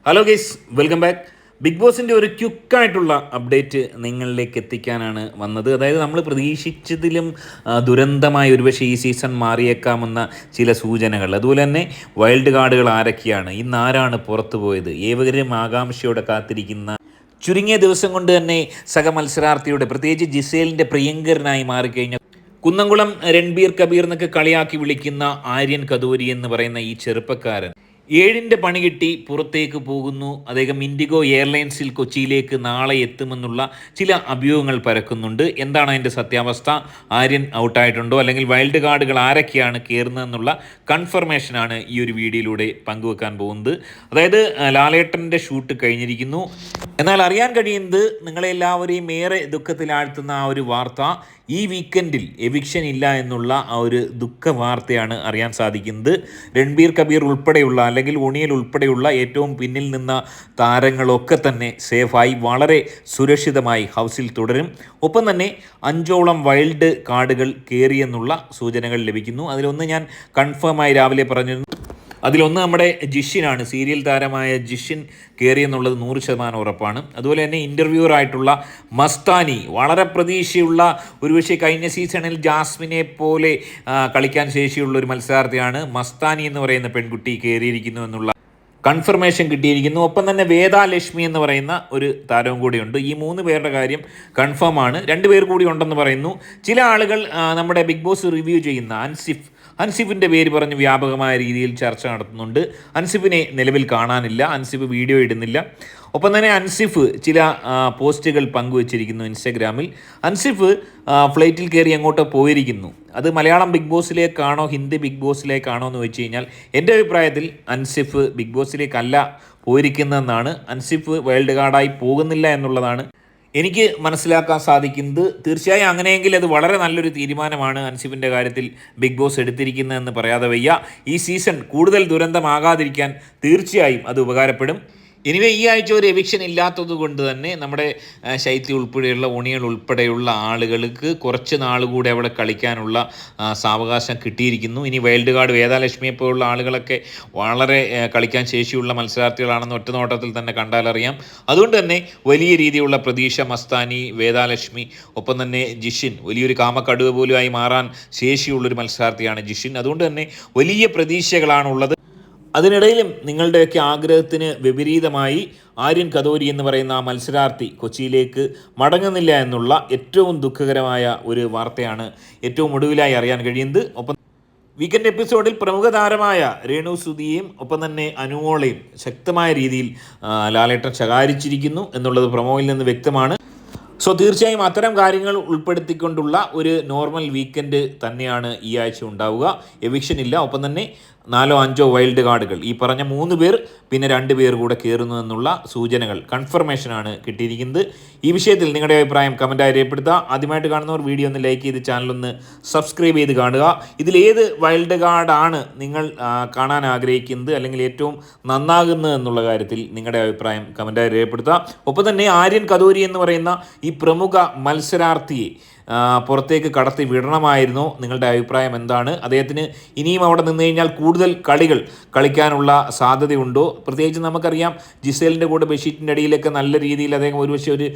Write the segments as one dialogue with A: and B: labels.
A: Hello guys, welcome back. Big ബോസിൻ്റെ ഒരു ക്യുക്കായിട്ടുള്ള update നിങ്ങളിലേക്ക് എത്തിക്കാനാണ് വന്നത്. അതായത് നമ്മൾ പ്രതീക്ഷിച്ചതിലും ദുരന്തമായ ഒരുപക്ഷെ ഈ സീസൺ മാറിയേക്കാമെന്ന ചില സൂചനകൾ. അതുപോലെ തന്നെ വൈൽഡ് കാർഡുകൾ ആരൊക്കെയാണ്, ഇന്ന് ആരാണ് പുറത്തു പോയത്, ഏവരും ആകാംക്ഷയോടെ കാത്തിരിക്കുന്ന ചുരുങ്ങിയ ദിവസം കൊണ്ട് തന്നെ സഹമത്സരാർത്ഥിയുടെ പ്രത്യേകിച്ച് ജിസേലിൻ്റെ പ്രിയങ്കരനായി മാറിക്കഴിഞ്ഞ കുന്നംകുളം രൺബീർ കബീർ എന്നൊക്കെ കളിയാക്കി വിളിക്കുന്ന ആര്യൻ കതൂരി എന്ന് പറയുന്ന ഈ ചെറുപ്പക്കാരൻ 7ൻ്റെ പണി കിട്ടി പുറത്തേക്ക് പോകുന്നു. അദ്ദേഹം ഇൻഡിഗോ എയർലൈൻസിൽ കൊച്ചിയിലേക്ക് നാളെ എത്തുമെന്നുള്ള ചില അഭ്യൂഹങ്ങൾ പരക്കുന്നുണ്ട്. എന്താണ് അതിൻ്റെ സത്യാവസ്ഥ? ആര്യൻ ഔട്ടായിട്ടുണ്ടോ, അല്ലെങ്കിൽ വൈൽഡ് കാർഡുകൾ ആരൊക്കെയാണ് കയറുന്നതെന്നുള്ള കൺഫർമേഷനാണ് ഈ ഒരു വീഡിയോയിലൂടെ പങ്കുവെക്കാൻ പോകുന്നത്. അതായത് ലാലേട്ടൻ്റെ ഷൂട്ട് കഴിഞ്ഞിരിക്കുന്നു. എന്നാൽ അറിയാൻ കഴിയുന്നത്, നിങ്ങളെല്ലാവരെയും ഏറെ ദുഃഖത്തിലാഴ്ത്തുന്ന ആ ഒരു വാർത്ത, ഈ വീക്കെൻഡിൽ എവിക്ഷൻ ഇല്ല എന്നുള്ള ആ ഒരു ദുഃഖ വാർത്തയാണ് അറിയാൻ സാധിക്കുന്നത്. രൺബീർ കബീർ ഉൾപ്പെടെയുള്ള, അല്ലെങ്കിൽ ഒണിയൽ ഉൾപ്പെടെയുള്ള ഏറ്റവും പിന്നിൽ നിന്ന താരങ്ങളൊക്കെ തന്നെ സേഫായി വളരെ സുരക്ഷിതമായി ഹൗസിൽ തുടരും. ഒപ്പം തന്നെ 5ഓളം വൈൽഡ് കാർഡുകൾ കയറിയെന്നുള്ള സൂചനകൾ ലഭിക്കുന്നു. അതിലൊന്ന് ഞാൻ കൺഫേമായി രാവിലെ പറഞ്ഞിരുന്നു. അതിലൊന്ന് നമ്മുടെ ജിഷിനാണ്. സീരിയൽ താരമായ ജിഷിൻ കയറിയെന്നുള്ളത് 100% ഉറപ്പാണ്. അതുപോലെ തന്നെ ഇൻ്റർവ്യൂവറായിട്ടുള്ള മസ്താനി, വളരെ പ്രതീക്ഷയുള്ള, ഒരുപക്ഷെ കഴിഞ്ഞ സീസണിൽ ജാസ്മിനെ പോലെ കളിക്കാൻ ശേഷിയുള്ള ഒരു മത്സരാർത്ഥിയാണ് മസ്താനി എന്ന് പറയുന്ന പെൺകുട്ടി കയറിയിരിക്കുന്നു എന്നുള്ള കൺഫർമേഷൻ കിട്ടിയിരിക്കുന്നു. ഒപ്പം തന്നെ വേദാലക്ഷ്മി എന്ന് പറയുന്ന ഒരു താരവും കൂടിയുണ്ട്. ഈ 3 പേരുടെ കാര്യം കൺഫേം ആണ്. 2 പേർ കൂടി ഉണ്ടെന്ന് പറയുന്നു. ചില ആളുകൾ നമ്മുടെ ബിഗ് ബോസ് റിവ്യൂ ചെയ്യുന്ന അൻസിഫിൻ്റെ പേര് പറഞ്ഞ് വ്യാപകമായ രീതിയിൽ ചർച്ച നടത്തുന്നുണ്ട്. അൻസിഫിനെ നിലവിൽ കാണാനില്ല, അൻസിഫ് വീഡിയോ ഇടുന്നില്ല. ഒപ്പം തന്നെ അൻസിഫ് ചില പോസ്റ്റുകൾ പങ്കുവച്ചിരിക്കുന്നു ഇൻസ്റ്റഗ്രാമിൽ. അൻസിഫ് ഫ്ലൈറ്റിൽ കയറി എങ്ങോട്ടോ പോയിരിക്കുന്നു. അത് മലയാളം ബിഗ് ബോസിലേക്കാണോ ഹിന്ദി ബിഗ് ബോസിലേക്കാണോ എന്ന് വെച്ച് കഴിഞ്ഞാൽ എൻ്റെ അഭിപ്രായത്തിൽ അൻസിഫ് ബിഗ് ബോസിലേക്കല്ല പോയിരിക്കുന്നതെന്നാണ്. അൻസിഫ് വൈൽഡ് കാർഡായി പോകുന്നില്ല എന്നുള്ളതാണ് എനിക്ക് മനസ്സിലാക്കാൻ സാധിക്കുന്നത്. തീർച്ചയായും അങ്ങനെയെങ്കിൽ അത് വളരെ നല്ലൊരു തീരുമാനമാണ് അൻസിഫിൻ്റെ കാര്യത്തിൽ ബിഗ് ബോസ് എടുത്തിരിക്കുന്നതെന്ന് പറയാതെ വയ്യ. ഈ സീസൺ കൂടുതൽ ദുരന്തമാകാതിരിക്കാൻ തീർച്ചയായും അത് ഉപകാരപ്പെടും. എനിവേ, ഈ ആഴ്ച ഒരു എവിക്ഷൻ ഇല്ലാത്തത് കൊണ്ട് തന്നെ നമ്മുടെ ശൈത്യ ഉൾപ്പെടെയുള്ള ഒണിയൽ ഉൾപ്പെടെയുള്ള ആളുകൾക്ക് കുറച്ച് നാൾ കൂടെ അവിടെ കളിക്കാനുള്ള സാവകാശം കിട്ടിയിരിക്കുന്നു. ഇനി വൈൽഡ് കാർഡ് വേദാലക്ഷ്മിയെ പോലുള്ള ആളുകളൊക്കെ വളരെ കളിക്കാൻ ശേഷിയുള്ള മത്സരാർത്ഥികളാണെന്ന് ഒറ്റ നോട്ടത്തിൽ തന്നെ കണ്ടാലറിയാം. അതുകൊണ്ട് തന്നെ വലിയ രീതിയിലുള്ള പ്രതീക്ഷ മസ്താനി, വേദാലക്ഷ്മി, ഒപ്പം തന്നെ ജിഷിൻ, വലിയൊരു കാമക്കടുവ പോലുമായി മാറാൻ ശേഷിയുള്ളൊരു മത്സരാർത്ഥിയാണ് ജിഷിൻ. അതുകൊണ്ട് തന്നെ വലിയ പ്രതീക്ഷകളാണുള്ളത്. അതിനിടയിലും നിങ്ങളുടെയൊക്കെ ആഗ്രഹത്തിന് വിപരീതമായി ആര്യൻ കതോരി എന്ന് പറയുന്ന ആ മത്സരാർത്ഥി കൊച്ചിയിലേക്ക് മടങ്ങുന്നില്ല എന്നുള്ള ഏറ്റവും ദുഃഖകരമായ ഒരു വാർത്തയാണ് ഏറ്റവും ഒടുവിലായി അറിയാൻ കഴിയുന്നത്. ഒപ്പം വീക്കെൻഡ് എപ്പിസോഡിൽ പ്രമുഖ താരമായ രേണു സുധിയെയും ഒപ്പം തന്നെ അനുമോളെയും ശക്തമായ രീതിയിൽ ലാലേട്ടൻ ശകാരിച്ചിരിക്കുന്നു എന്നുള്ളത് പ്രൊമോയിൽ നിന്ന് വ്യക്തമാണ്. സോ തീർച്ചയായും അത്തരം കാര്യങ്ങൾ ഉൾപ്പെടുത്തിക്കൊണ്ടുള്ള ഒരു നോർമൽ വീക്കെൻഡ് തന്നെയാണ് ഈ ആഴ്ച ഉണ്ടാവുക. എവിക്ഷൻ ഇല്ല. ഒപ്പം തന്നെ 4ഓ 5ഓ വൈൽഡ് കാർഡുകൾ, ഈ പറഞ്ഞ 3 പേർ, പിന്നെ 2 പേർ കൂടെ കയറുന്നു എന്നുള്ള സൂചനകൾ, കൺഫർമേഷനാണ് കിട്ടിയിരിക്കുന്നത്. ഈ വിഷയത്തിൽ നിങ്ങളുടെ അഭിപ്രായം കമൻറ്റായി രേഖപ്പെടുത്തുക. ആദ്യമായിട്ട് കാണുന്നവർ വീഡിയോ ഒന്ന് ലൈക്ക് ചെയ്ത് ചാനലൊന്ന് സബ്സ്ക്രൈബ് ചെയ്ത് കാണുക. ഇതിലേത് വൈൽഡ് കാർഡാണ് നിങ്ങൾ കാണാൻ ആഗ്രഹിക്കുന്നത്, അല്ലെങ്കിൽ ഏറ്റവും നന്നാകുന്നത് എന്നുള്ള കാര്യത്തിൽ നിങ്ങളുടെ അഭിപ്രായം കമൻറ്റായി രേഖപ്പെടുത്തുക. ഒപ്പം തന്നെ ആര്യൻ കതൂരി എന്ന് പറയുന്ന ഈ പ്രമുഖ മത്സരാർത്ഥിയെ പുറത്തേക്ക് കടത്തി വിടണമായിരുന്നോ? നിങ്ങളുടെ അഭിപ്രായം എന്താണ്? അദ്ദേഹത്തിന് ഇനിയും അവിടെ നിന്ന് കഴിഞ്ഞാൽ കൂടുതൽ കളികൾ കളിക്കാനുള്ള സാധ്യതയുണ്ടോ? പ്രത്യേകിച്ച് നമുക്കറിയാം, ജിസേലിൻ്റെ കൂടെ ബെഡ്ഷീറ്റിൻ്റെ അടിയിലൊക്കെ നല്ല രീതിയിൽ അദ്ദേഹം ഒരുപക്ഷെ ഒരു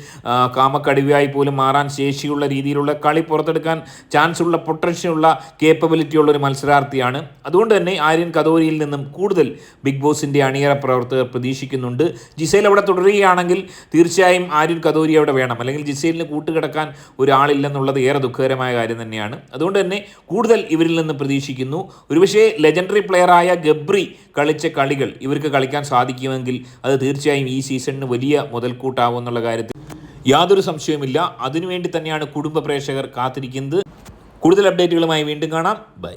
A: കാമക്കടിവായി പോലും മാറാൻ ശേഷിയുള്ള രീതിയിലുള്ള കളി പുറത്തെടുക്കാൻ ചാൻസ് ഉള്ള, പൊട്ടൻഷ്യലുള്ള, കേപ്പബിലിറ്റി ഉള്ള ഒരു മത്സരാർത്ഥിയാണ്. അതുകൊണ്ട് തന്നെ ആര്യൻ കതോരിയിൽ നിന്നും കൂടുതൽ ബിഗ് ബോസിൻ്റെ അണിയറ പ്രവർത്തകർ പ്രതീക്ഷിക്കുന്നുണ്ട്. ജിസേൽ അവിടെ തുടരുകയാണെങ്കിൽ തീർച്ചയായും ആര്യൻ കതോരി അവിടെ വേണം, അല്ലെങ്കിൽ ജിസേലിന് കൂട്ടുകിടക്കാൻ ഒരാളില്ലെന്ന് ുള്ളത് ഏറെ ദുഃഖകരമായ കാര്യം തന്നെയാണ്. അതുകൊണ്ട് തന്നെ കൂടുതൽ ഇവരിൽ നിന്ന് പ്രതീക്ഷിക്കുന്നു. ഒരുപക്ഷെ ലെജൻഡറി പ്ലെയറായ ഗബ്രി കളിച്ച കളികൾ ഇവർക്ക് കളിക്കാൻ സാധിക്കുമെങ്കിൽ അത് തീർച്ചയായും ഈ സീസണിന് വലിയ മുതൽക്കൂട്ടാവും എന്നുള്ള കാര്യത്തിൽ യാതൊരു സംശയവുമില്ല. അതിനുവേണ്ടി തന്നെയാണ് കുടുംബ പ്രേക്ഷകർ കാത്തിരിക്കുന്നത്. കൂടുതൽ അപ്ഡേറ്റുകളുമായി വീണ്ടും കാണാം. ബൈ.